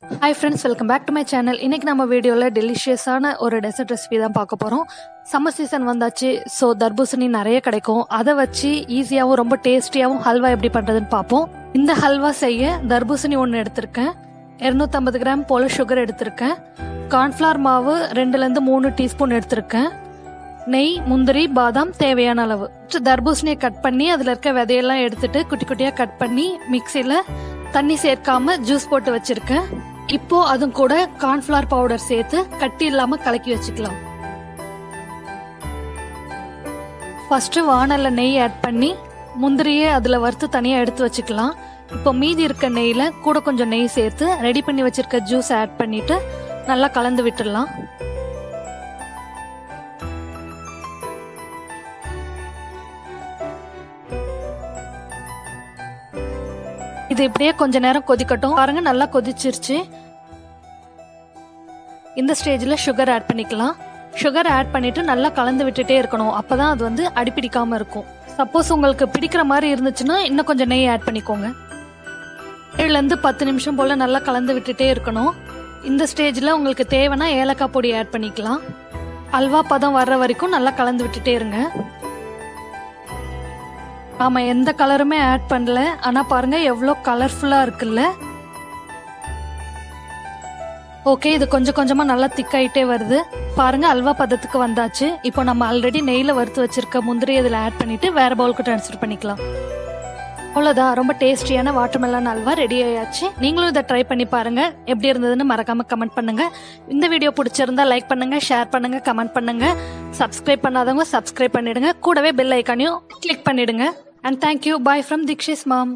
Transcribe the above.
Hi friends, welcome back to my channel. இன்னைக்கு நம்ம வீடியோல டெலிஷியஸான ஒரு டெசர்ட் ரெசிபி தான் பார்க்க போறோம். சம்மர் சீசன் வந்தாச்சு. சோ தர்பூசணி நிறைய கிடைக்கும். அதை வச்சு ஈஸியாவும் ரொம்ப டேஸ்டியாவும் ஹல்வா எப்படி பண்றதுன்னு பார்ப்போம். இந்த ஹல்வா செய்ய தர்பூசணி 1 எடுத்திருக்கேன். 250 கிராம் போல சுகர் எடுத்திருக்கேன். கார்ன்ஃபிளவர் மாவு 2 ல இருந்து 3 டீஸ்பூன் எடுத்திருக்கேன். நெய், முந்திரி, பாதாம் தேவையான அளவு. தர்பூசணியை கட் பண்ணி அதுல இருக்க விதையெல்லாம் எடுத்துட்டு குட்டி குட்டியா கட் பண்ணி மிக்சியில தண்ணி சேர்க்காம ஜூஸ் போட்டு வச்சிருக்கேன். இப்போ அதும் கூட கார்ன்ஃபிளவர் பவுடர் சேர்த்து கட்டி இல்லாம கலக்கி வச்சுக்கலாம். ஃபர்ஸ்ட் வானல்ல நெய் ஆட் பண்ணி முந்திரியை அதுல வறுத்து தனியா எடுத்து வச்சுக்கலாம். இப்போ மீதி இருக்க நெய்ல கூட கொஞ்சம் நெய் சேர்த்து ரெடி பண்ணி வச்சிருக்க ஜூஸ் ஆட் பண்ணிட்டு நல்லா கலந்து விட்டுடலாம். இது இப்படியே கொஞ்ச நேரம் கொதிக்கட்டும். பாருங்க நல்லா கொதிச்சிருச்சு. இந்த ஸ்டேஜ்ல சுகர் ஆட் பண்ணிக்கலாம். சுகர் ஆட் பண்ணிட்டு நல்லா கலந்து விட்டுட்டே இருக்கணும். அப்பதான் அது வந்து அடிப்பிடிக்காம இருக்கும். சப்போஸ் உங்களுக்கு பிடிக்கிற மாதிரி இருந்துச்சுன்னா இன்னும் கொஞ்சம் நெய் ஆட் பண்ணிக்கோங்க. 7 ல இருந்து 10 நிமிஷம் போல நல்லா கலந்து விட்டுட்டே இருக்கணும். இந்த ஸ்டேஜ்ல உங்களுக்கு தேவைன்னா ஏலக்காய் பொடி ஆட் பண்ணிக்கலாம். அல்வா பதம் வர்ற வரைக்கும் நல்லா கலந்து விட்டுட்டே இருங்க. ஆமா, எந்த கலருமே ஆட் பண்ணல. ஆனா பாருங்க எவ்வளோ கலர்ஃபுல்லா இருக்குல்ல. ஓகே, இது கொஞ்சம் கொஞ்சமா நல்லா திக்காயிட்டே வருது. பாருங்க அல்வா பதத்துக்கு வந்தாச்சு. இப்போ நம்ம ஆல்ரெடி நெய்ல வறுத்து வச்சிருக்க முந்திரி இதில் ஆட் பண்ணிட்டு வேற பவுலுக்கு ட்ரான்ஸ்ஃபர் பண்ணிக்கலாம். அவ்வளோதான், ரொம்ப டேஸ்டியான வாட்டர்மெலன் அல்வா ரெடி ஆயாச்சு. நீங்களும் இதை ட்ரை பண்ணி பாருங்க. எப்படி இருந்ததுன்னு மறக்காம கமெண்ட் பண்ணுங்க. இந்த வீடியோ பிடிச்சிருந்தா லைக் பண்ணுங்க, ஷேர் பண்ணுங்க, கமெண்ட் பண்ணுங்க. சப்ஸ்கிரைப் பண்ணாதவங்க சப்ஸ்கிரைப் பண்ணிடுங்க. கூடவே பெல் ஐக்கானையும் கிளிக் பண்ணிடுங்க. And thank you. Bye from Diksh's mom.